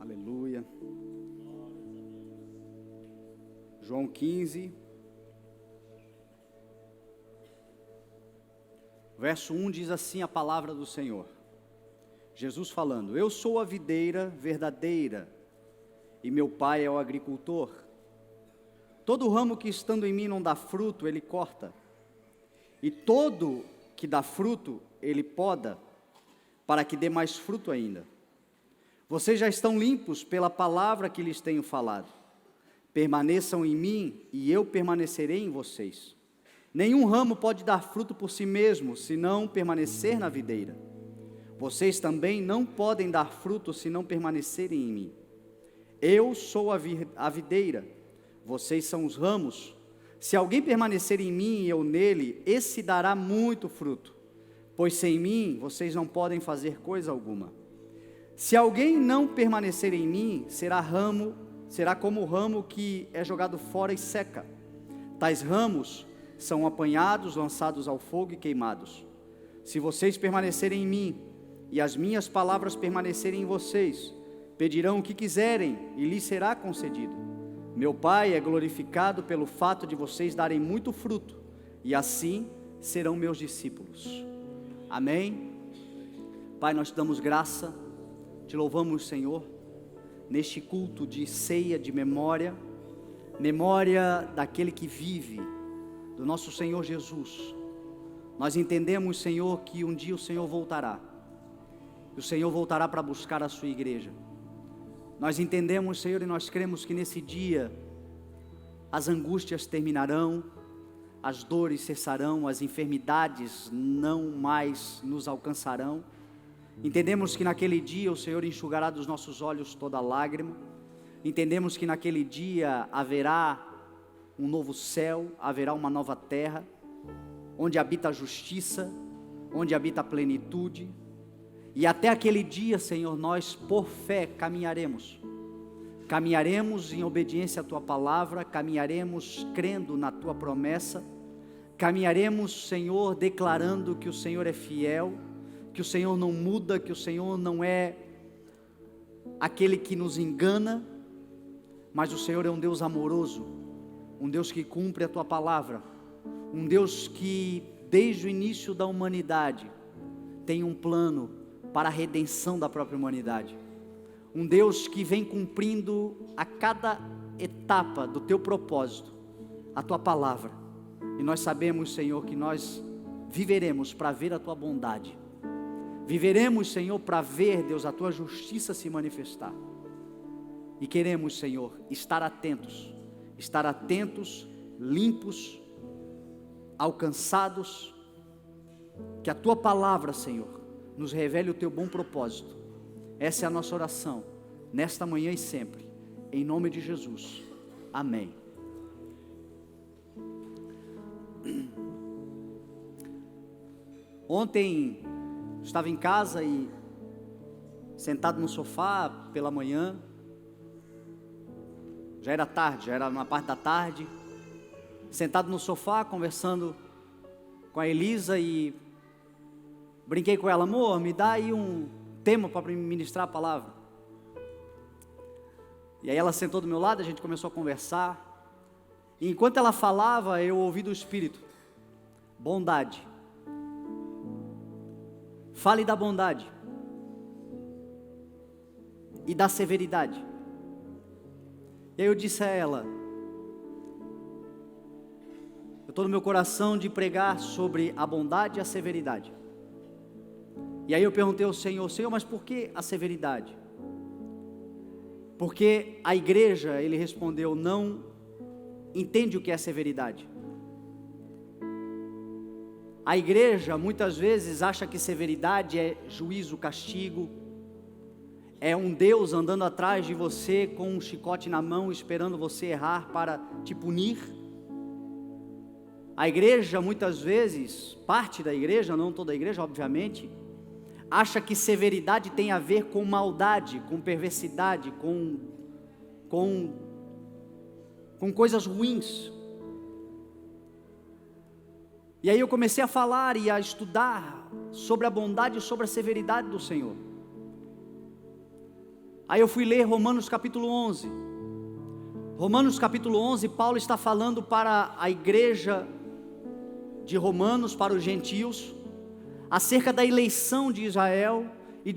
Aleluia. João 15, verso 1 diz assim a palavra do Senhor. Jesus falando: eu sou a videira verdadeira e meu pai é o agricultor. Todo ramo que estando em mim não dá fruto, ele corta, e todo que dá fruto, ele poda, para que dê mais fruto ainda. Vocês já estão limpos pela palavra que lhes tenho falado. Permaneçam em mim e eu permanecerei em vocês. Nenhum ramo pode dar fruto por si mesmo, se não permanecer na videira. Vocês também não podem dar fruto se não permanecerem em mim. Eu sou a videira, vocês são os ramos. Se alguém permanecer em mim e eu nele, esse dará muito fruto, pois sem mim vocês não podem fazer coisa alguma. Se alguém não permanecer em mim, será como o ramo que é jogado fora e seca. Tais ramos são apanhados, lançados ao fogo e queimados. Se vocês permanecerem em mim, e as minhas palavras permanecerem em vocês, pedirão o que quiserem, e lhes será concedido. Meu Pai é glorificado pelo fato de vocês darem muito fruto, e assim serão meus discípulos. Amém? Pai, nós te damos graça, te louvamos, Senhor, neste culto de ceia, de memória daquele que vive, do nosso Senhor Jesus. Nós entendemos, Senhor, que um dia o Senhor voltará, e o Senhor voltará para buscar a sua igreja. Nós entendemos, Senhor, e nós cremos que nesse dia as angústias terminarão, as dores cessarão, as enfermidades não mais nos alcançarão. Entendemos que naquele dia o Senhor enxugará dos nossos olhos toda lágrima. Entendemos que naquele dia haverá um novo céu, haverá uma nova terra, onde habita a justiça, onde habita a plenitude. E até aquele dia, Senhor, nós por fé caminharemos em obediência à Tua palavra, caminharemos crendo na Tua promessa, caminharemos, Senhor, declarando que o Senhor é fiel, que o Senhor não muda, que o Senhor não é aquele que nos engana, mas o Senhor é um Deus amoroso, um Deus que cumpre a Tua palavra, um Deus que desde o início da humanidade tem um plano para a redenção da própria humanidade, um Deus que vem cumprindo a cada etapa do Teu propósito, a Tua palavra, e nós sabemos, Senhor, que nós viveremos para ver a Tua bondade, viveremos, Senhor, para ver, Deus, a Tua justiça se manifestar, e queremos, Senhor, estar atentos, limpos, alcançados, que a Tua palavra, Senhor, nos revele o Teu bom propósito. Essa é a nossa oração, nesta manhã e sempre, em nome de Jesus, amém. Ontem estava em casa e sentado no sofá pela manhã, já era tarde, já era uma parte da tarde, sentado no sofá conversando com a Elisa e brinquei com ela: amor, me dá aí um tema para ministrar a palavra. E aí ela sentou do meu lado, a gente começou a conversar, e enquanto ela falava, eu ouvi do Espírito: bondade. Fale da bondade e da severidade. E aí eu disse a ela: eu estou no meu coração de pregar sobre a bondade e a severidade. E aí eu perguntei ao Senhor: Senhor, mas por que a severidade? Porque a igreja, ele respondeu, não entende o que é severidade. A igreja muitas vezes acha que severidade é juízo, castigo, é um Deus andando atrás de você com um chicote na mão, esperando você errar para te punir. A igreja muitas vezes, parte da igreja, não toda a igreja obviamente, acha que severidade tem a ver com maldade, com perversidade, com coisas ruins. E aí eu comecei a falar e a estudar sobre a bondade e sobre a severidade do Senhor. Aí eu fui ler Romanos capítulo 11. Romanos capítulo 11, Paulo está falando para a igreja de Romanos, para os gentios, acerca da eleição de Israel e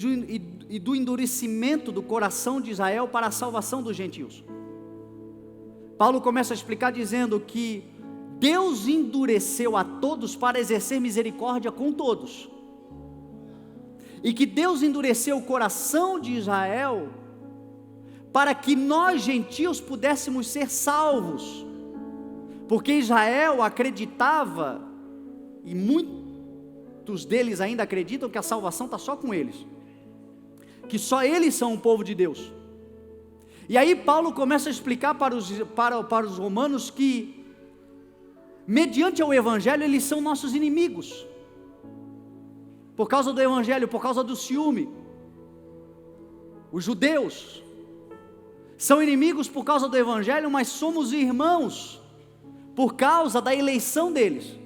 do endurecimento do coração de Israel para a salvação dos gentios. Paulo começa a explicar dizendo que Deus endureceu a todos para exercer misericórdia com todos, e que Deus endureceu o coração de Israel para que nós gentios pudéssemos ser salvos, porque Israel acreditava, e muitos deles ainda acreditam, que a salvação está só com eles, que só eles são o povo de Deus. E aí Paulo começa a explicar para os romanos que, mediante o evangelho, eles são nossos inimigos, por causa do evangelho, por causa do ciúme. Os judeus são inimigos por causa do evangelho, mas somos irmãos por causa da eleição deles,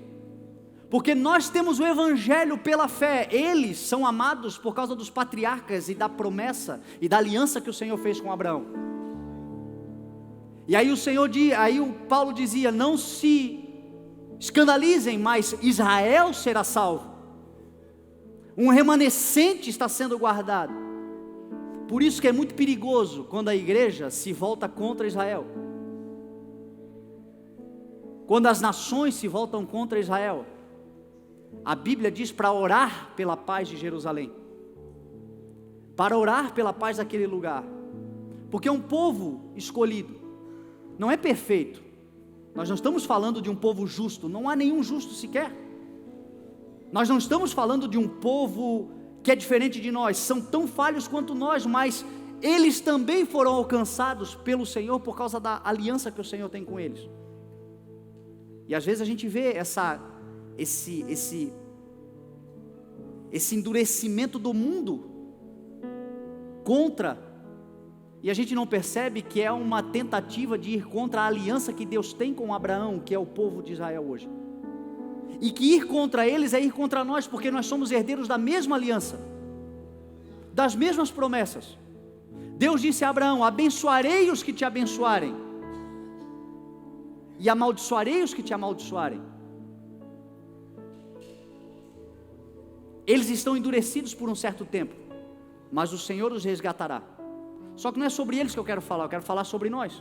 porque nós temos o evangelho pela fé. Eles são amados por causa dos patriarcas e da promessa e da aliança que o Senhor fez com Abraão. E aí o Paulo dizia: não se escandalizem, mas Israel será salvo, um remanescente está sendo guardado. Por isso que é muito perigoso quando a igreja se volta contra Israel, quando as nações se voltam contra Israel. A Bíblia diz para orar pela paz de Jerusalém, para orar pela paz daquele lugar, porque é um povo escolhido, não é perfeito. Nós não estamos falando de um povo justo, não há nenhum justo sequer. Nós não estamos falando de um povo que é diferente de nós, são tão falhos quanto nós, mas eles também foram alcançados pelo Senhor por causa da aliança que o Senhor tem com eles. E às vezes a gente vê esse endurecimento do mundo contra, e a gente não percebe que é uma tentativa de ir contra a aliança que Deus tem com Abraão, que é o povo de Israel hoje. E que ir contra eles é ir contra nós, porque nós somos herdeiros da mesma aliança, das mesmas promessas. Deus disse a Abraão: abençoarei os que te abençoarem, e amaldiçoarei os que te amaldiçoarem. Eles estão endurecidos por um certo tempo, mas o Senhor os resgatará. Só que não é sobre eles que eu quero falar sobre nós.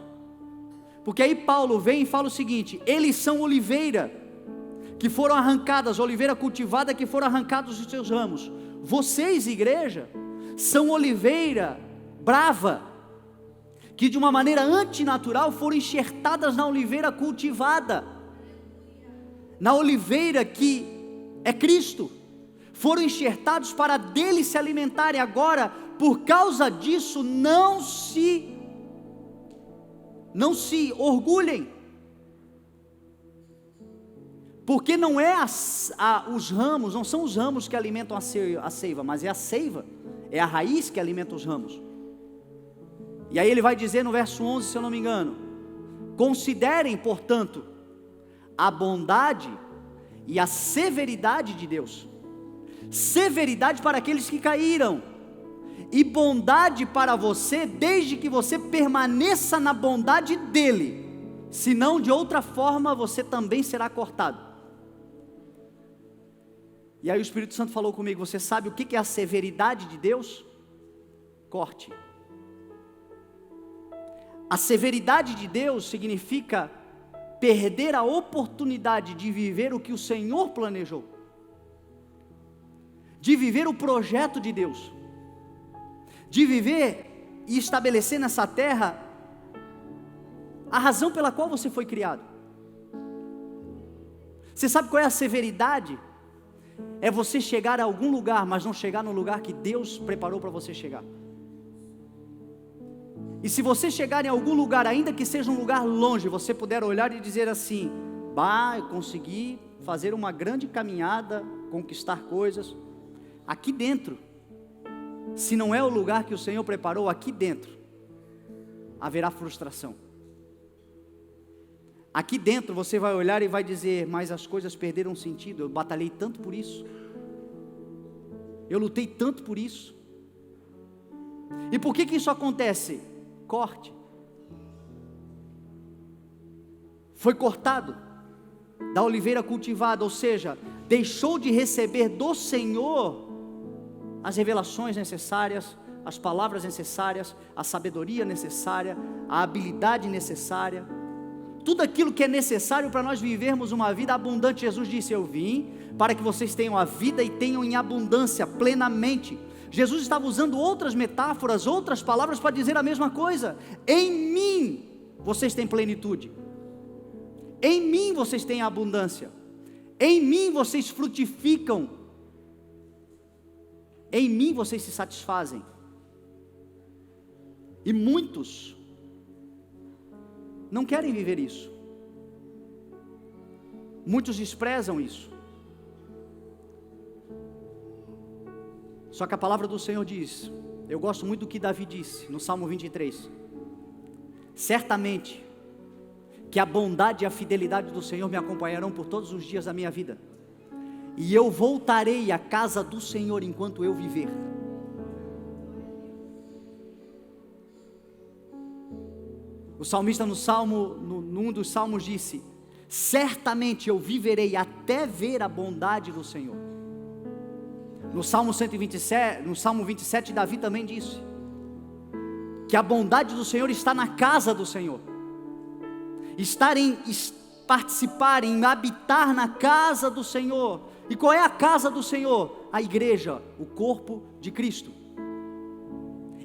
Porque aí Paulo vem e fala o seguinte: eles são oliveira, que foram arrancadas, oliveira cultivada, que foram arrancados os seus ramos. Vocês, igreja, são oliveira brava, que de uma maneira antinatural foram enxertadas na oliveira cultivada, na oliveira que é Cristo. Foram enxertados para dele se alimentarem. Agora, por causa disso, não se orgulhem, porque não é os ramos, não são os ramos que alimentam a seiva, mas é a seiva, é a raiz que alimenta os ramos. E aí ele vai dizer no verso 11, se eu não me engano: considerem, portanto, a bondade e a severidade de Deus. Severidade para aqueles que caíram, e bondade para você, desde que você permaneça na bondade dele, senão de outra forma você também será cortado. E aí o Espírito Santo falou comigo: você sabe o que é a severidade de Deus? Corte. A severidade de Deus significa perder a oportunidade de viver o que o Senhor planejou, de viver o projeto de Deus, de viver e estabelecer nessa terra a razão pela qual você foi criado. Você sabe qual é a severidade? É você chegar a algum lugar, mas não chegar no lugar que Deus preparou para você chegar. E se você chegar em algum lugar, ainda que seja um lugar longe, você puder olhar e dizer assim: eu consegui fazer uma grande caminhada, conquistar coisas. Aqui dentro, se não é o lugar que o Senhor preparou, aqui dentro haverá frustração. Aqui dentro você vai olhar e vai dizer: mas as coisas perderam sentido, eu batalhei tanto por isso, eu lutei tanto por isso, E por que isso acontece? Corte. Foi cortado da oliveira cultivada, ou seja, deixou de receber do Senhor as revelações necessárias, as palavras necessárias, a sabedoria necessária, a habilidade necessária, tudo aquilo que é necessário para nós vivermos uma vida abundante. Jesus disse: eu vim para que vocês tenham a vida e tenham em abundância, plenamente. Jesus estava usando outras metáforas, outras palavras para dizer a mesma coisa. Em mim vocês têm plenitude, em mim vocês têm abundância, em mim vocês frutificam, em mim vocês se satisfazem. E muitos não querem viver isso, muitos desprezam isso. Só que a palavra do Senhor diz, eu gosto muito do que Davi disse no Salmo 23, certamente que a bondade e a fidelidade do Senhor me acompanharão por todos os dias da minha vida, e eu voltarei à casa do Senhor enquanto eu viver. O salmista num dos salmos disse: certamente eu viverei até ver a bondade do Senhor. No Salmo 27, Davi também disse que a bondade do Senhor está na casa do Senhor. Participar, em habitar na casa do Senhor. E qual é a casa do Senhor? A igreja, o corpo de Cristo.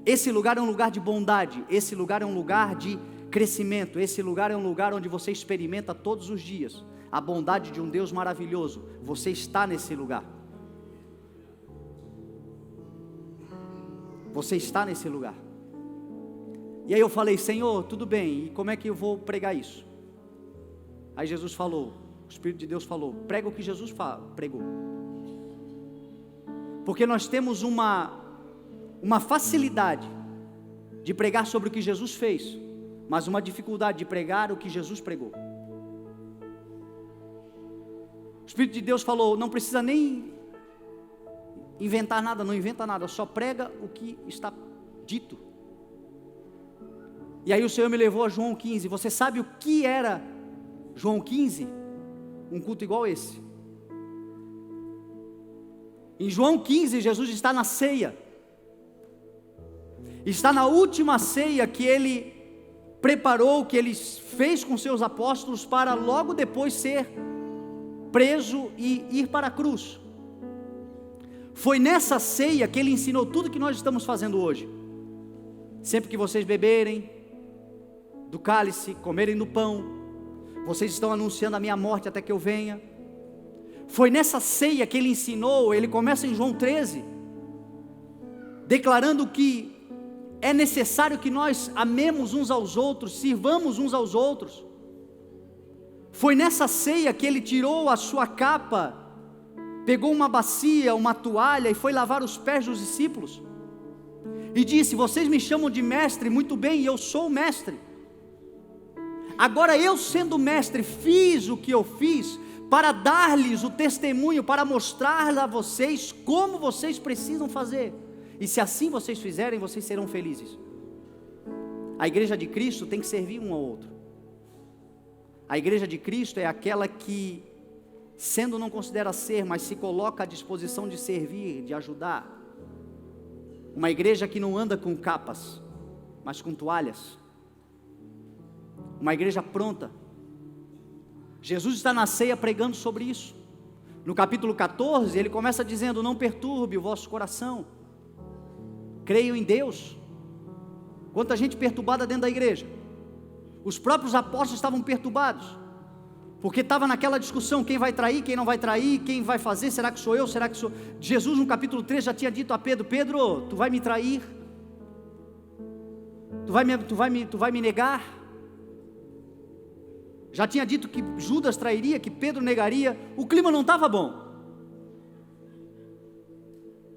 Esse lugar é um lugar de bondade, esse lugar é um lugar de crescimento, esse lugar é um lugar onde você experimenta todos os dias a bondade de um Deus maravilhoso. Você está nesse lugar. Você está nesse lugar. E aí eu falei: Senhor, tudo bem, e como é que eu vou pregar isso? Aí Jesus falou, o Espírito de Deus falou: prega o que Jesus pregou. Porque nós temos uma facilidade de pregar sobre o que Jesus fez, mas uma dificuldade de pregar o que Jesus pregou. O Espírito de Deus falou: não precisa nem inventar nada, não inventa nada, só prega o que está dito. E aí o Senhor me levou a João 15. Você sabe o que era João 15? Um culto igual esse. Em João 15, Jesus está na ceia, está na última ceia que Ele preparou, que Ele fez com seus apóstolos para logo depois ser preso e ir para a cruz. Foi nessa ceia que Ele ensinou tudo que nós estamos fazendo hoje. Sempre que vocês beberem do cálice, comerem do pão, vocês estão anunciando a minha morte até que eu venha. Foi nessa ceia que Ele ensinou. Ele começa em João 13, declarando que é necessário que nós amemos uns aos outros, sirvamos uns aos outros. Foi nessa ceia que Ele tirou a sua capa, pegou uma bacia, uma toalha e foi lavar os pés dos discípulos, e disse: vocês me chamam de mestre, muito bem, e eu sou o mestre. Agora eu, sendo mestre, fiz o que eu fiz para dar-lhes o testemunho, para mostrar a vocês como vocês precisam fazer, e se assim vocês fizerem, vocês serão felizes. A igreja de Cristo tem que servir um ao outro. A igreja de Cristo é aquela que, sendo não considera ser, mas se coloca à disposição de servir, de ajudar. Uma igreja que não anda com capas, mas com toalhas. Uma igreja pronta. Jesus está na ceia pregando sobre isso. No capítulo 14, ele começa dizendo: não perturbe o vosso coração, creio em Deus. Quanta gente perturbada dentro da igreja. Os próprios apóstolos estavam perturbados, porque estava naquela discussão: quem vai trair, quem não vai trair, quem vai fazer, será que sou eu, será que sou... Jesus no capítulo 3 já tinha dito a Pedro: Pedro, tu vai me trair, tu vai me negar. Já tinha dito que Judas trairia, que Pedro negaria. O clima não estava bom,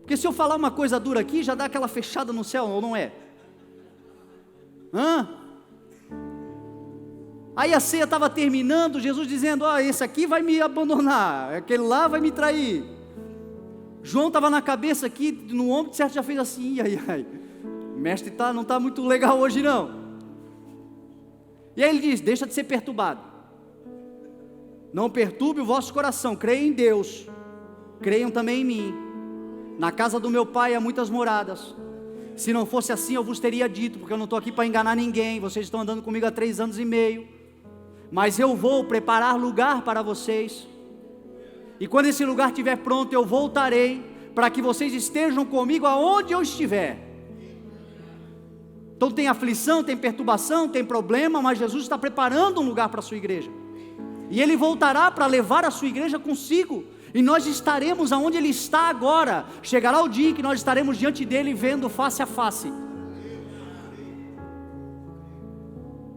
porque se eu falar uma coisa dura aqui, já dá aquela fechada no céu, ou não é? Aí a ceia estava terminando, Jesus dizendo: esse aqui vai me abandonar, aquele lá vai me trair. João estava na cabeça aqui, no ombro, certo, já fez assim: ai, mestre não está muito legal hoje não. E aí ele diz, deixa de ser perturbado. Não perturbe o vosso coração, creia em Deus, creiam também em mim. Na casa do meu pai há muitas moradas. Se não fosse assim eu vos teria dito, porque eu não estou aqui para enganar ninguém. Vocês estão andando comigo há 3 anos e meio. Mas eu vou preparar lugar para vocês. E quando esse lugar estiver pronto, eu voltarei, para que vocês estejam comigo aonde eu estiver. Então tem aflição, tem perturbação, tem problema, mas Jesus está preparando um lugar para a sua igreja. E Ele voltará para levar a sua igreja consigo. E nós estaremos aonde Ele está agora. Chegará o dia em que nós estaremos diante dEle, vendo face a face.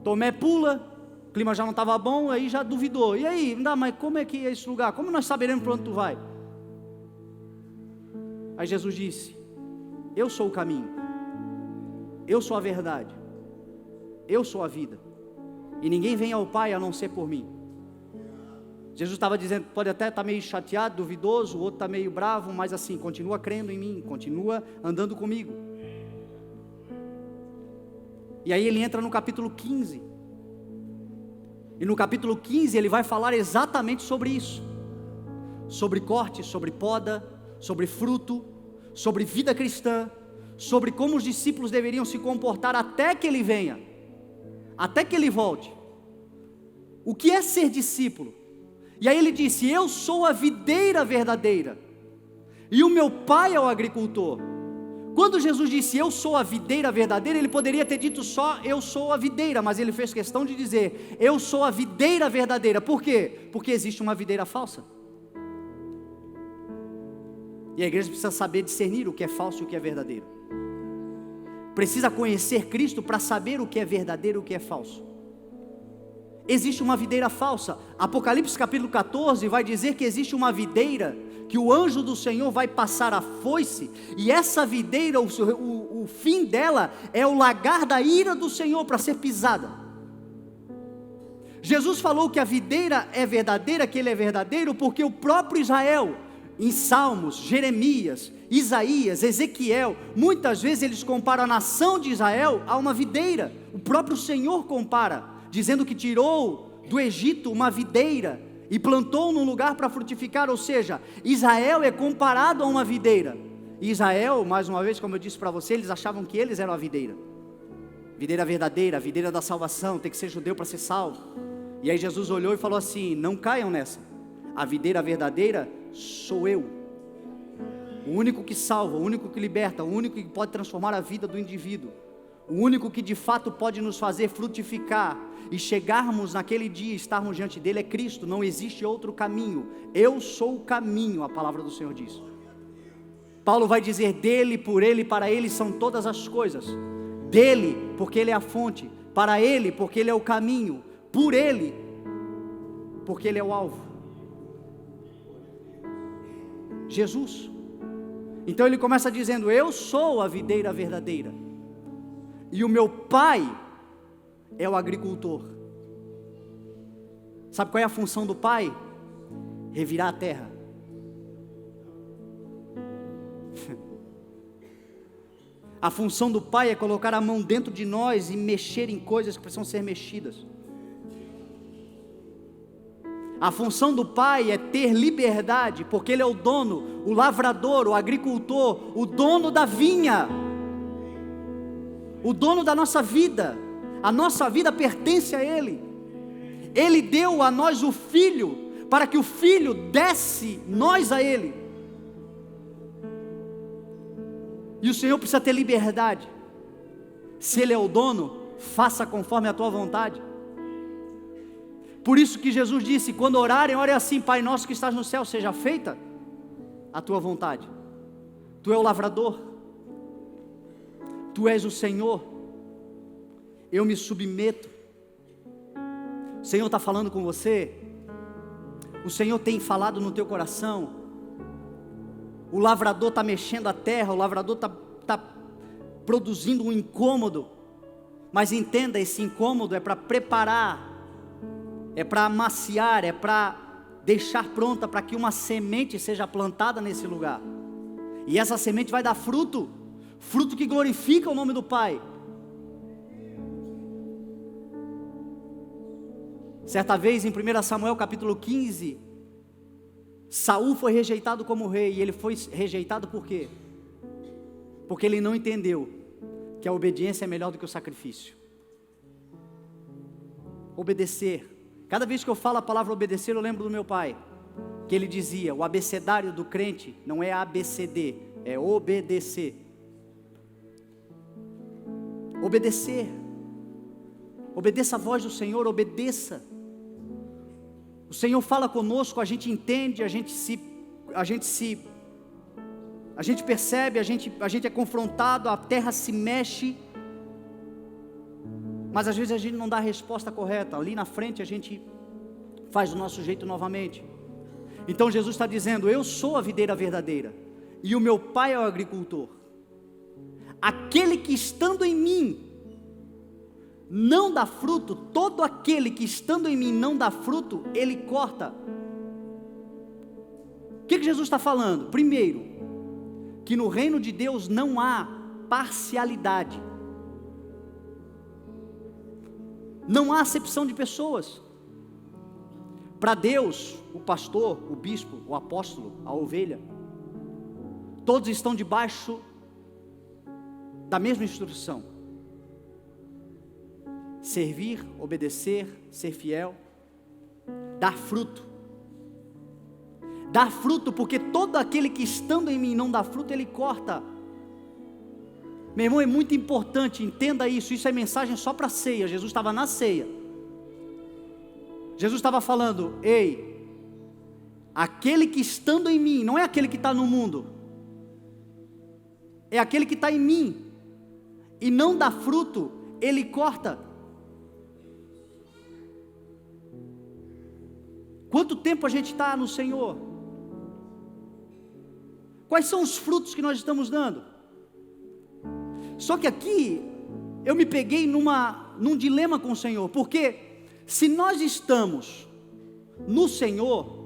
Tomé pula, o clima já não estava bom, aí já duvidou. E aí, mas como é que é esse lugar? Como nós saberemos para onde tu vai? Aí Jesus disse, eu sou o caminho, eu sou a verdade, eu sou a vida, e ninguém vem ao Pai a não ser por mim. Jesus estava dizendo, pode até estar meio chateado, duvidoso, o outro está meio bravo, mas assim, continua crendo em mim, continua andando comigo. E aí ele entra no capítulo 15, e no capítulo 15 ele vai falar exatamente sobre isso, sobre corte, sobre poda, sobre fruto, sobre vida cristã, sobre como os discípulos deveriam se comportar até que Ele venha, até que Ele volte. O que é ser discípulo? E aí ele disse, eu sou a videira verdadeira, e o meu pai é o agricultor. Quando Jesus disse, eu sou a videira verdadeira, ele poderia ter dito só, eu sou a videira, mas ele fez questão de dizer, eu sou a videira verdadeira. Por quê? Porque existe uma videira falsa. E a igreja precisa saber discernir o que é falso e o que é verdadeiro. Precisa conhecer Cristo para saber o que é verdadeiro e o que é falso. Existe uma videira falsa. Apocalipse capítulo 14 vai dizer que existe uma videira, que o anjo do Senhor vai passar a foice, e essa videira, o fim dela é o lagar da ira do Senhor para ser pisada. Jesus falou que a videira é verdadeira, que Ele é verdadeiro, porque o próprio Israel, em Salmos, Jeremias, Isaías, Ezequiel, muitas vezes eles comparam a nação de Israel a uma videira. O próprio Senhor compara, dizendo que tirou do Egito uma videira e plantou num lugar para frutificar. Ou seja, Israel é comparado a uma videira. E Israel, mais uma vez, como eu disse para você, eles achavam que eles eram a videira. Videira verdadeira, a videira da salvação, tem que ser judeu para ser salvo. E aí Jesus olhou e falou assim, não caiam nessa. A videira verdadeira sou eu. O único que salva, o único que liberta, o único que pode transformar a vida do indivíduo. O único que de fato pode nos fazer frutificar e chegarmos naquele dia, estarmos diante dele, é Cristo. Não existe outro caminho. Eu sou o caminho, a palavra do Senhor diz. Paulo vai dizer, dele, por ele, para ele são todas as coisas. Dele, porque ele é a fonte. Para ele, porque ele é o caminho. Por ele, porque ele é o alvo. Jesus. Então ele começa dizendo, eu sou a videira verdadeira, e o meu pai é o agricultor. Sabe qual é a função do pai? Revirar a terra. A função do pai é colocar a mão dentro de nós e mexer em coisas que precisam ser mexidas. A função do pai é ter liberdade, porque ele é o dono, o lavrador, o agricultor, o dono da vinha, o dono da nossa vida. A nossa vida pertence a ele. Ele deu a nós o filho, para que o filho desse nós a ele. E o Senhor precisa ter liberdade. Se ele é o dono, faça conforme a tua vontade. Por isso que Jesus disse, quando orarem, ore assim, Pai nosso que estás no céu, seja feita a tua vontade. Tu és o lavrador, tu és o Senhor, eu me submeto. O Senhor está falando com você, o Senhor tem falado no teu coração, o lavrador está mexendo a terra, o lavrador está produzindo um incômodo, mas entenda, esse incômodo é para preparar, é para amaciar, é para deixar pronta para que uma semente seja plantada nesse lugar. E essa semente vai dar fruto. fruto que glorifica o nome do Pai. Certa vez em 1 Samuel capítulo 15, Saul foi rejeitado como rei, e ele foi rejeitado por quê? Porque ele não entendeu que a obediência é melhor do que o sacrifício. Obedecer. Cada vez que eu falo a palavra obedecer, eu lembro do meu pai, que ele dizia: o abecedário do crente não é ABCD, é obedecer. Obedecer. Obedeça a voz do Senhor, obedeça. O Senhor fala conosco, a gente entende, a gente percebe, a gente é confrontado, a terra se mexe, mas às vezes a gente não dá a resposta correta. Ali na frente a gente faz do nosso jeito novamente. Então Jesus está dizendo: eu sou a videira verdadeira, e o meu Pai é o agricultor. Aquele que estando em mim não dá fruto, todo aquele que estando em mim não dá fruto, Ele corta. O que Jesus está falando? Primeiro, que no reino de Deus não há parcialidade, não há acepção de pessoas. Para Deus, o pastor, o bispo, o apóstolo, a ovelha, todos estão debaixo da mesma instrução: servir, obedecer, ser fiel, dar fruto. Dar fruto, porque todo aquele que estando em mim não dá fruto, Ele corta. Meu irmão, é muito importante, entenda isso. Isso é mensagem só para a ceia. Jesus estava na ceia. Jesus estava falando: ei, aquele que estando em mim, não é aquele que está no mundo, é aquele que está em mim e não dá fruto, Ele corta. Quanto tempo a gente está no Senhor? Quais são os frutos que nós estamos dando? Só que aqui eu me peguei num dilema com o Senhor, porque se nós estamos no Senhor,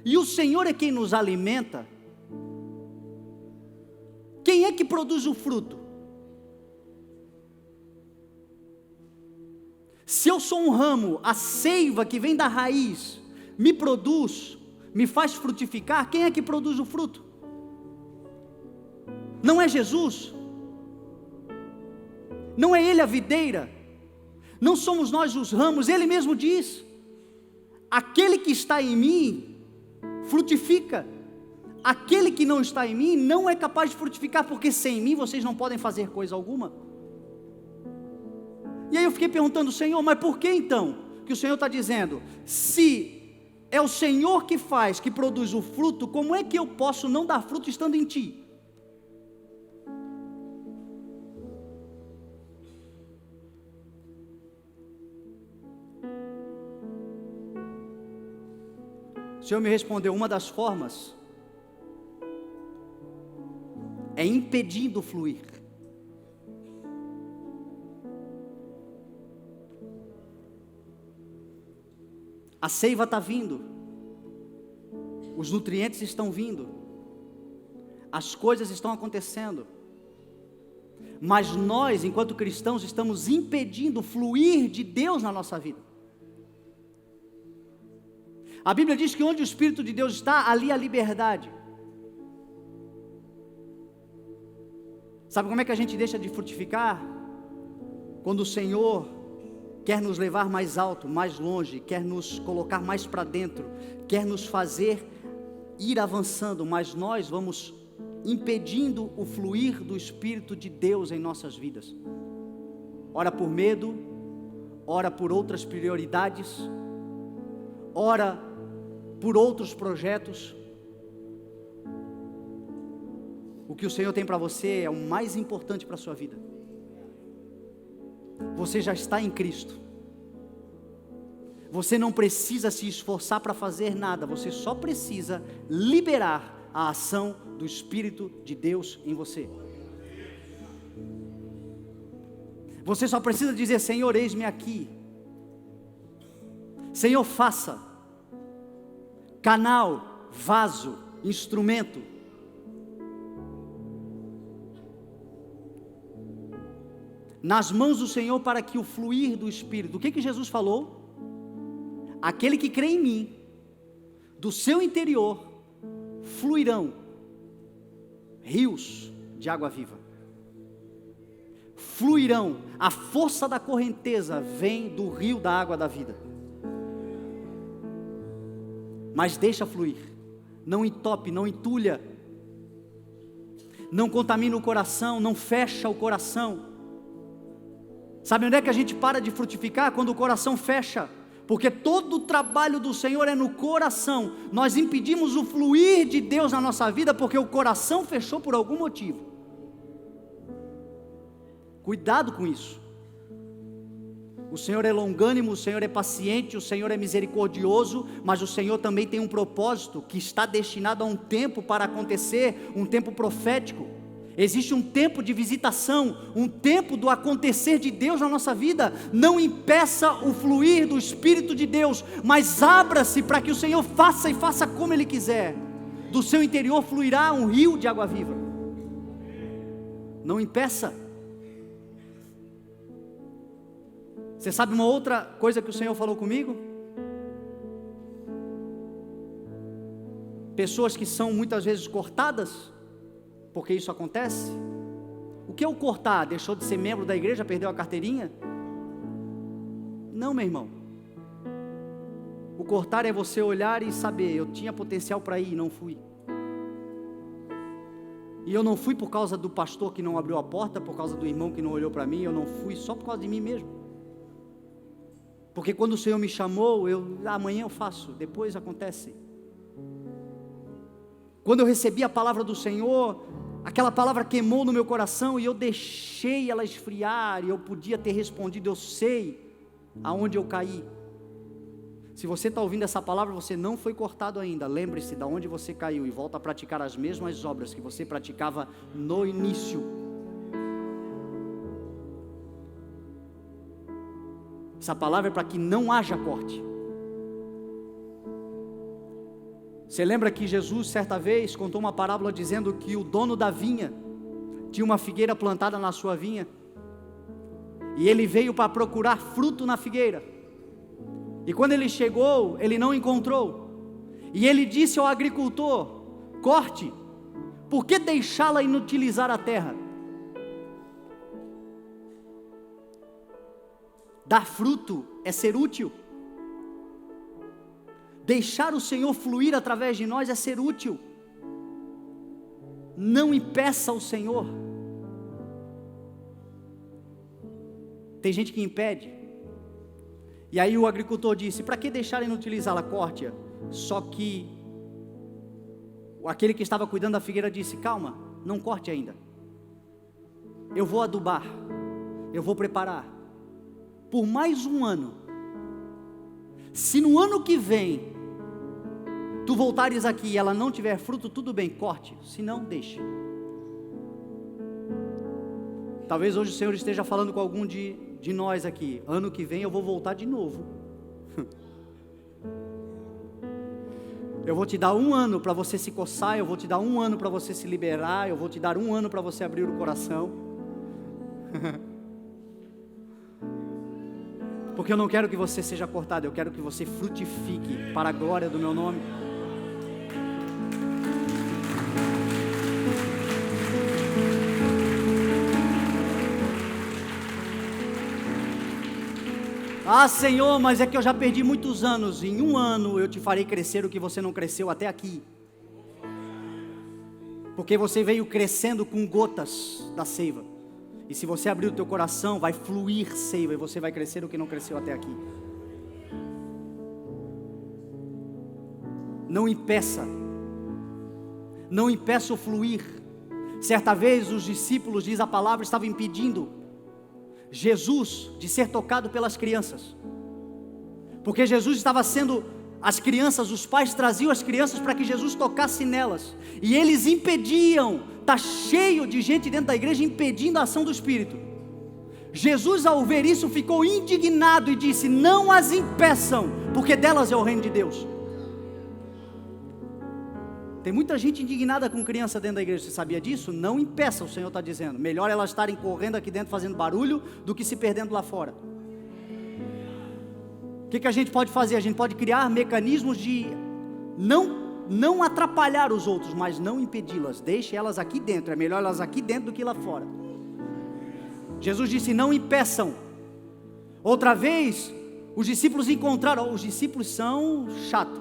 e o Senhor é quem nos alimenta, quem é que produz o fruto? Se eu sou um ramo, a seiva que vem da raiz me produz, me faz frutificar, quem é que produz o fruto? Não é Jesus? Não é Ele a videira? Não somos nós os ramos? Ele mesmo diz: aquele que está em mim frutifica, aquele que não está em mim não é capaz de frutificar, porque sem mim vocês não podem fazer coisa alguma. E aí eu fiquei perguntando: Senhor, mas por que então que o Senhor está dizendo, se é o Senhor que faz, que produz o fruto, como é que eu posso não dar fruto estando em Ti? O Senhor me respondeu: uma das formas é impedindo o fluir. A seiva está vindo, os nutrientes estão vindo, as coisas estão acontecendo, mas nós, enquanto cristãos, estamos impedindo o fluir de Deus na nossa vida. A Bíblia diz que onde o Espírito de Deus está, ali há liberdade. Sabe como é que a gente deixa de frutificar? Quando o Senhor quer nos levar mais alto, mais longe, quer nos colocar mais para dentro, quer nos fazer ir avançando, mas nós vamos impedindo o fluir do Espírito de Deus em nossas vidas. Ora por medo, ora por outras prioridades, ora por outros projetos. O que o Senhor tem para você é o mais importante para a sua vida. Você já está em Cristo. Você não precisa se esforçar para fazer nada. Você só precisa liberar a ação do Espírito de Deus em você. Você só precisa dizer: Senhor, eis-me aqui. Senhor, faça. Canal, vaso, instrumento. nas mãos do Senhor para que o fluir do Espírito. O que Jesus falou? Aquele que crê em mim, do seu interior fluirão rios de água viva. Fluirão, a força da correnteza vem do rio da água da vida. Mas deixa fluir, não entope, não entulha, não contamina o coração, não fecha o coração. Sabe onde é que a gente para de frutificar? Quando o coração fecha, porque todo o trabalho do Senhor é no coração. Nós impedimos o fluir de Deus na nossa vida, porque o coração fechou por algum motivo. Cuidado com isso. O Senhor é longânimo, o Senhor é paciente, o Senhor é misericordioso, mas o Senhor também tem um propósito que está destinado a um tempo para acontecer, um tempo profético. Existe um tempo de visitação, um tempo do acontecer de Deus na nossa vida. Não impeça o fluir do Espírito de Deus, mas abra-se para que o Senhor faça e faça como Ele quiser. Do seu interior fluirá um rio de água viva. Não impeça. Você sabe uma outra coisa que o Senhor falou comigo? Pessoas que são muitas vezes cortadas, porque isso acontece. O que é o cortar? Deixou de ser membro da igreja, perdeu a carteirinha? Não, meu irmão. O cortar é você olhar e saber, eu tinha potencial para ir e não fui. E eu não fui por causa do pastor que não abriu a porta, por causa do irmão que não olhou para mim, eu não fui só por causa de mim mesmo. Porque quando o Senhor me chamou, amanhã eu faço, depois acontece. Quando eu recebi a palavra do Senhor, aquela palavra queimou no meu coração e eu deixei ela esfriar, e eu podia ter respondido, eu sei aonde eu caí. Se você está ouvindo essa palavra, você não foi cortado ainda, lembre-se de onde você caiu e volta a praticar as mesmas obras que você praticava no início. Essa palavra é para que não haja corte. Você lembra que Jesus certa vez contou uma parábola dizendo que o dono da vinha tinha uma figueira plantada na sua vinha, e ele veio para procurar fruto na figueira, e quando ele chegou, ele não encontrou, e ele disse ao agricultor: corte, por que deixá-la inutilizar a terra? Dar fruto é ser útil. Deixar o Senhor fluir através de nós é ser útil. Não impeça o Senhor. Tem gente que impede. E aí o agricultor disse: para que deixar inutilizá-la? Corte-a. Só que aquele que estava cuidando da figueira disse: calma, não corte ainda. Eu vou adubar, eu vou preparar. Por mais um ano. Se no ano que vem tu voltares aqui e ela não tiver fruto, tudo bem, corte, se não, deixe. Talvez hoje o Senhor esteja falando com algum de nós aqui: ano que vem eu vou voltar de novo. Eu vou te dar um ano para você se coçar, eu vou te dar um ano para você se liberar, eu vou te dar um ano para você abrir o coração. Porque eu não quero que você seja cortado, eu quero que você frutifique para a glória do meu nome. Ah, Senhor, mas é que eu já perdi muitos anos. Em um ano eu te farei crescer o que você não cresceu até aqui. Porque você veio crescendo com gotas da seiva. E se você abrir o teu coração, vai fluir seiva, e você vai crescer o que não cresceu até aqui. Não impeça. Não impeça o fluir. Certa vez os discípulos, diz a palavra, estavam impedindo Jesus de ser tocado pelas crianças. Porque Jesus estava sendo... As crianças, os pais traziam as crianças para que Jesus tocasse nelas, e eles impediam. Está cheio de gente dentro da igreja impedindo a ação do Espírito. Jesus, ao ver isso, ficou indignado e disse: não as impeçam, porque delas é o reino de Deus. Tem muita gente indignada com criança dentro da igreja. Você sabia disso? Não impeça, o Senhor está dizendo. Melhor elas estarem correndo aqui dentro fazendo barulho do que se perdendo lá fora. O que a gente pode fazer? A gente pode criar mecanismos de não atrapalhar os outros, mas não impedi-las. Deixe elas aqui dentro. É melhor elas aqui dentro do que lá fora. Jesus disse: não impeçam. Outra vez, os discípulos encontraram. Os discípulos são chatos.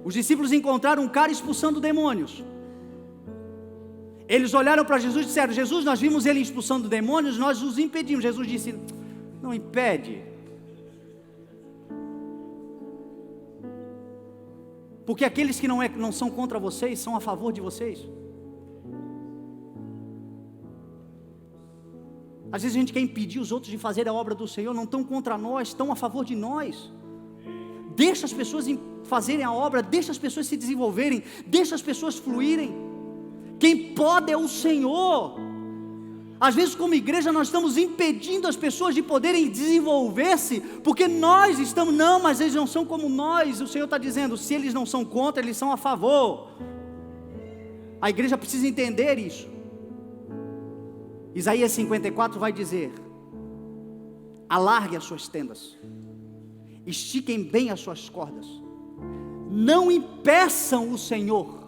Os discípulos encontraram um cara expulsando demônios. Eles olharam para Jesus e disseram: Jesus, nós vimos ele expulsando demônios, nós os impedimos. Jesus disse: não impede, porque aqueles que não são contra vocês, são a favor de vocês. Às vezes a gente quer impedir os outros de fazer a obra do Senhor. Não estão contra nós, estão a favor de nós. Deixa as pessoas fazerem a obra, deixa as pessoas se desenvolverem, deixa as pessoas fluírem. Quem pode é o Senhor. Às vezes, como igreja, nós estamos impedindo as pessoas de poderem desenvolver-se, porque nós estamos, não, mas eles não são como nós. O Senhor está dizendo: se eles não são contra, eles são a favor. A igreja precisa entender isso. Isaías 54 vai dizer: alargue as suas tendas, estiquem bem as suas cordas, não impeçam o Senhor,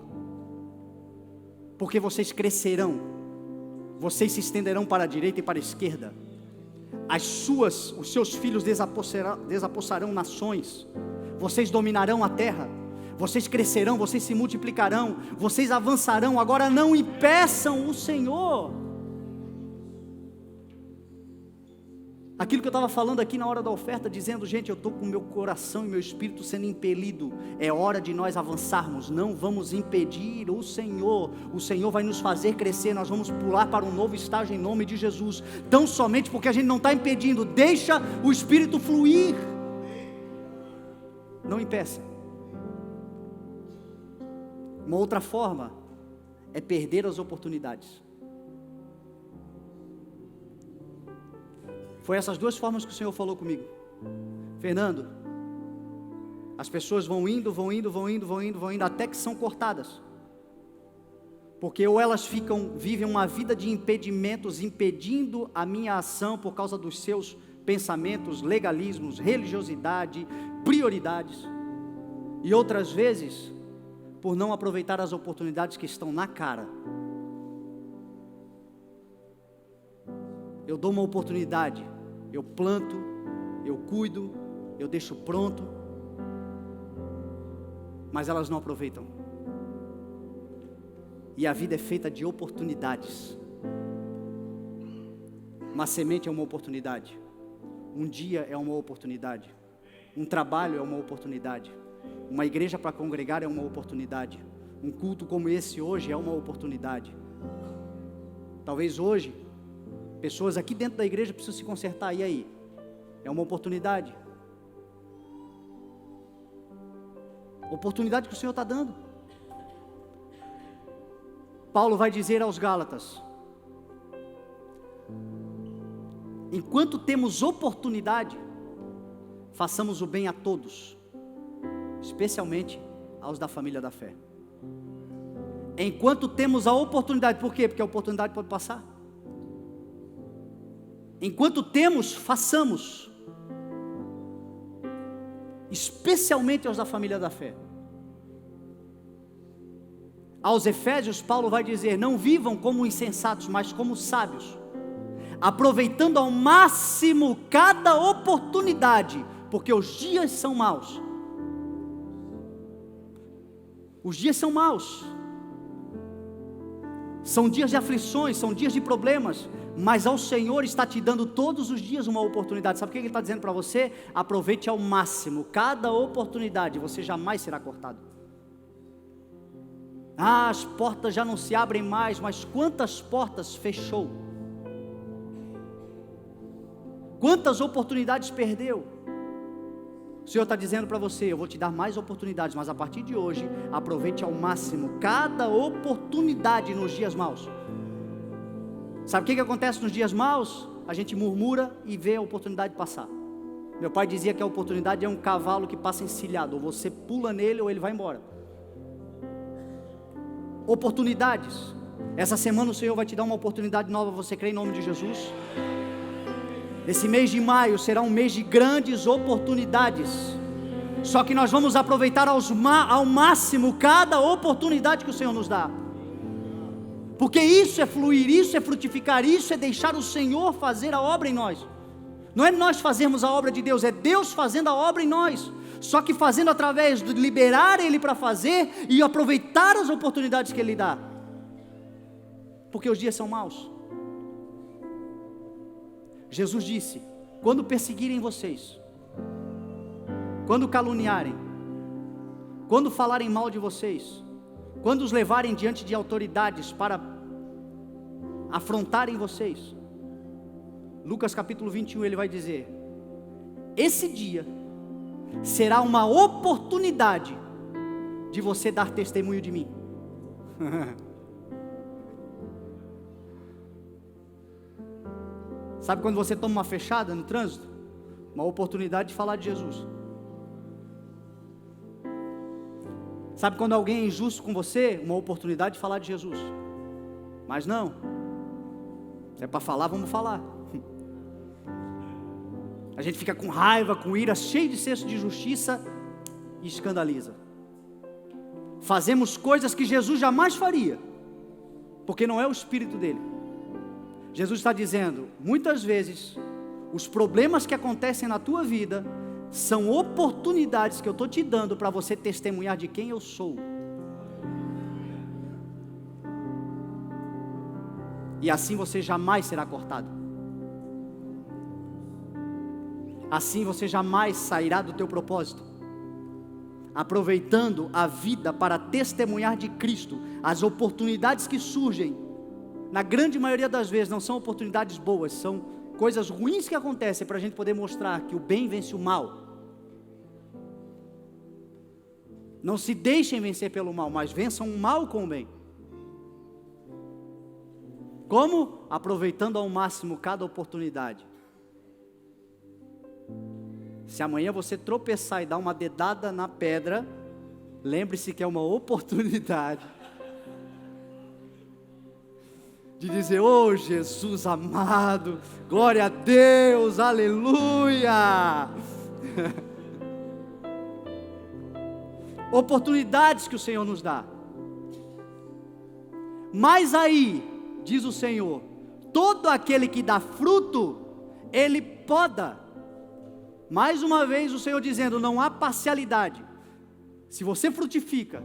porque vocês crescerão, vocês se estenderão para a direita e para a esquerda, os seus filhos desapossarão nações, vocês dominarão a terra, vocês crescerão, vocês se multiplicarão, vocês avançarão. Agora não impeçam o Senhor. Aquilo que eu estava falando aqui na hora da oferta, dizendo: gente, eu estou com o meu coração e meu espírito sendo impelido, é hora de nós avançarmos, não vamos impedir o Senhor vai nos fazer crescer, nós vamos pular para um novo estágio em nome de Jesus, tão somente porque a gente não está impedindo. Deixa o Espírito fluir, não impeça. Uma outra forma é perder as oportunidades. Foi essas duas formas que o Senhor falou comigo: Fernando, as pessoas vão indo, até que são cortadas, porque ou elas vivem uma vida de impedimentos, impedindo a minha ação por causa dos seus pensamentos, legalismos, religiosidade, prioridades, e outras vezes, por não aproveitar as oportunidades que estão na cara. Eu dou uma oportunidade, eu planto, eu cuido, eu deixo pronto, mas elas não aproveitam. E a vida é feita de oportunidades. Uma semente é uma oportunidade, um dia é uma oportunidade, um trabalho é uma oportunidade, uma igreja para congregar é uma oportunidade, um culto como esse hoje é uma oportunidade. Talvez hoje pessoas aqui dentro da igreja precisam se consertar, e aí? É uma oportunidade. Oportunidade que o Senhor está dando. Paulo vai dizer aos Gálatas: enquanto temos oportunidade, façamos o bem a todos, especialmente aos da família da fé. Enquanto temos a oportunidade, por quê? Porque a oportunidade pode passar. Enquanto temos, façamos, especialmente aos da família da fé. Aos Efésios, Paulo vai dizer: não vivam como insensatos, mas como sábios, aproveitando ao máximo cada oportunidade, porque os dias são maus. Os dias são maus, são dias de aflições, são dias de problemas, mas ao Senhor está te dando todos os dias uma oportunidade. Sabe o que Ele está dizendo para você? Aproveite ao máximo cada oportunidade, você jamais será cortado. As portas já não se abrem mais, mas quantas portas fechou? Quantas oportunidades perdeu? O Senhor está dizendo para você: eu vou te dar mais oportunidades, mas a partir de hoje, aproveite ao máximo cada oportunidade nos dias maus. Sabe o que acontece nos dias maus? A gente murmura e vê a oportunidade passar. Meu pai dizia que a oportunidade é um cavalo que passa encilhado, ou você pula nele ou ele vai embora. oportunidades. Essa semana o Senhor vai te dar uma oportunidade nova, você crê em nome de Jesus? Esse mês de maio será um mês de grandes oportunidades, só que nós vamos aproveitar ao máximo cada oportunidade que o Senhor nos dá, porque isso é fluir, isso é frutificar, isso é deixar o Senhor fazer a obra em nós. Não é nós fazermos a obra de Deus, é Deus fazendo a obra em nós, só que fazendo através de liberar Ele para fazer e aproveitar as oportunidades que Ele dá, porque os dias são maus. Jesus disse: quando perseguirem vocês, quando caluniarem, quando falarem mal de vocês, quando os levarem diante de autoridades para afrontarem vocês, Lucas capítulo 21, ele vai dizer: esse dia será uma oportunidade de você dar testemunho de mim. Sabe quando você toma uma fechada no trânsito? Uma oportunidade de falar de Jesus. Sabe quando alguém é injusto com você? Uma oportunidade de falar de Jesus. Mas não, se é para falar, vamos falar. A gente fica com raiva, com ira, cheio de senso de justiça e escandaliza. Fazemos coisas que Jesus jamais faria, porque não é o espírito dele. Jesus está dizendo, muitas vezes, os problemas que acontecem na tua vida, são oportunidades que eu estou te dando para você testemunhar de quem eu sou. E assim você jamais será cortado. Assim você jamais sairá do teu propósito. Aproveitando a vida para testemunhar de Cristo, as oportunidades que surgem, na grande maioria das vezes não são oportunidades boas, são coisas ruins que acontecem para a gente poder mostrar que o bem vence o mal. Não se deixem vencer pelo mal, mas vençam o mal com o bem. Como? Aproveitando ao máximo cada oportunidade. Se amanhã você tropeçar e dar uma dedada na pedra, lembre-se que é uma oportunidade de dizer: oh Jesus amado, glória a Deus, aleluia. Oportunidades que o Senhor nos dá. Mas aí, diz o Senhor, todo aquele que dá fruto, Ele poda. Mais uma vez o Senhor dizendo, não há parcialidade. Se você frutifica,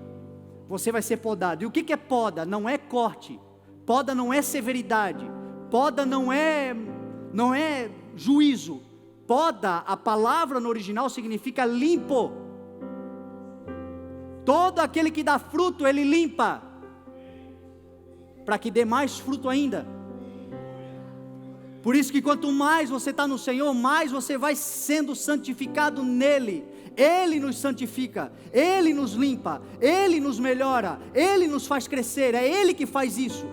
você vai ser podado. E o que é poda? Não é corte. Poda não é severidade. Poda não é juízo. Poda, a palavra no original significa limpo. Todo aquele que dá fruto, Ele limpa, para que dê mais fruto ainda. Por isso que quanto mais você está no Senhor, mais você vai sendo santificado nele. Ele nos santifica, Ele nos limpa, Ele nos melhora, Ele nos faz crescer, é Ele que faz isso.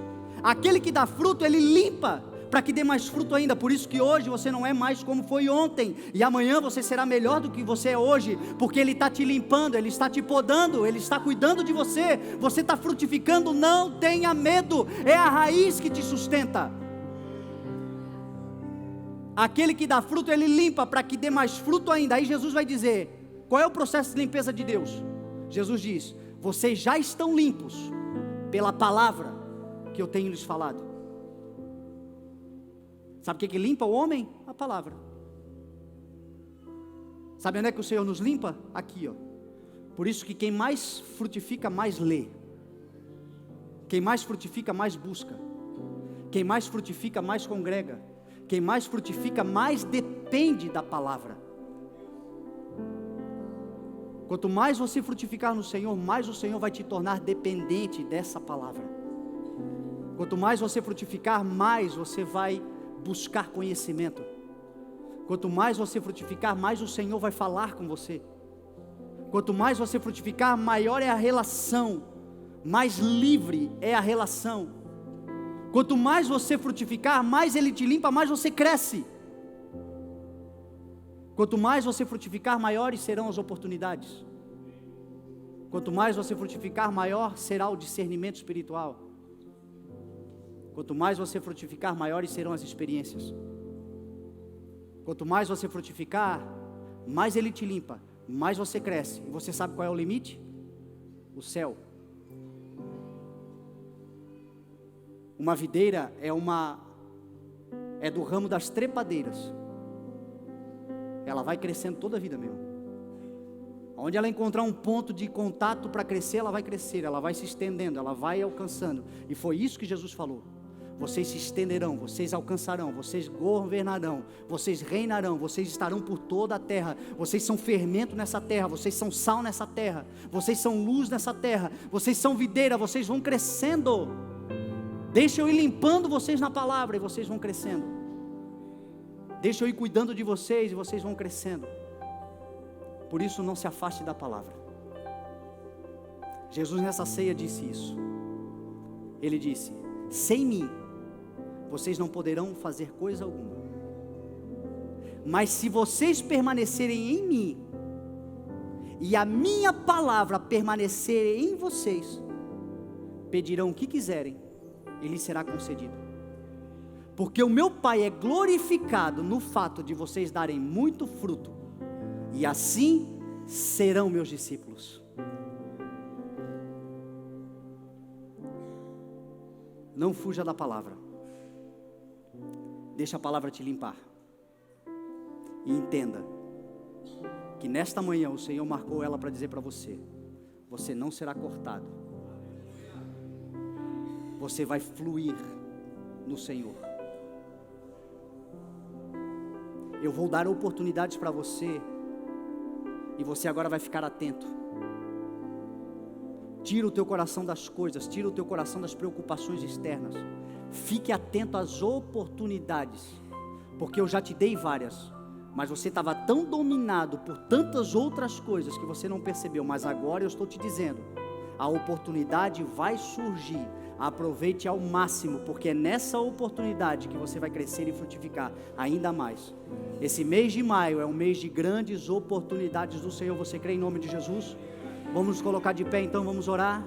Aquele que dá fruto, Ele limpa, para que dê mais fruto ainda. Por isso que hoje você não é mais como foi ontem, e amanhã você será melhor do que você é hoje, porque Ele está te limpando, Ele está te podando, Ele está cuidando de você. Você está frutificando, não tenha medo, é a raiz que te sustenta. Aquele que dá fruto, Ele limpa para que dê mais fruto ainda. Aí Jesus vai dizer, qual é o processo de limpeza de Deus? Jesus diz, vocês já estão limpos pela palavra que eu tenho lhes falado. Sabe o que limpa o homem? A palavra. Sabe onde é que o Senhor nos limpa? Aqui, ó. Por isso que quem mais frutifica, mais lê. Quem mais frutifica, mais busca. Quem mais frutifica, mais congrega. Quem mais frutifica, mais depende da palavra. Quanto mais você frutificar no Senhor, mais o Senhor vai te tornar dependente dessa palavra. Quanto mais você frutificar, mais você vai buscar conhecimento. Quanto mais você frutificar, mais o Senhor vai falar com você. Quanto mais você frutificar, maior é a relação, mais livre é a relação. Quanto mais você frutificar, mais Ele te limpa, mais você cresce. Quanto mais você frutificar, maiores serão as oportunidades. Quanto mais você frutificar, maior será o discernimento espiritual. Quanto mais você frutificar, maiores serão as experiências. Quanto mais você frutificar, mais Ele te limpa, mais você cresce. E você sabe qual é o limite? O céu. Uma videira é do ramo das trepadeiras. Ela vai crescendo toda a vida mesmo. Onde ela encontrar um ponto de contato para crescer, ela vai crescer, ela vai se estendendo, ela vai alcançando. E foi isso que Jesus falou. Vocês se estenderão, vocês alcançarão, vocês governarão, vocês reinarão, vocês estarão por toda a terra. Vocês são fermento nessa terra, vocês são sal nessa terra, vocês são luz nessa terra, vocês são videira, vocês vão crescendo. Deixa eu ir limpando vocês na palavra e vocês vão crescendo. Deixa eu ir cuidando de vocês e vocês vão crescendo. Por isso não se afaste da palavra. Jesus nessa ceia disse isso. Ele disse: sem mim vocês não poderão fazer coisa alguma. Mas se vocês permanecerem em mim e a minha palavra permanecer em vocês, pedirão o que quiserem e lhes será concedido. Porque o meu Pai é glorificado no fato de vocês darem muito fruto, e assim serão meus discípulos. Não fuja da palavra. Deixa a palavra te limpar. E entenda que nesta manhã o Senhor marcou ela para dizer para você: você não será cortado. Você vai fluir no Senhor. Eu vou dar oportunidades para você, e você agora vai ficar atento. Tira o teu coração das coisas, tira o teu coração das preocupações externas. Fique atento às oportunidades, porque eu já te dei várias, mas você estava tão dominado por tantas outras coisas que você não percebeu. Mas agora eu estou te dizendo, a oportunidade vai surgir. Aproveite ao máximo, porque é nessa oportunidade que você vai crescer e frutificar ainda mais. Esse mês de maio é um mês de grandes oportunidades do Senhor. Você crê em nome de Jesus? Vamos nos colocar de pé então, vamos orar.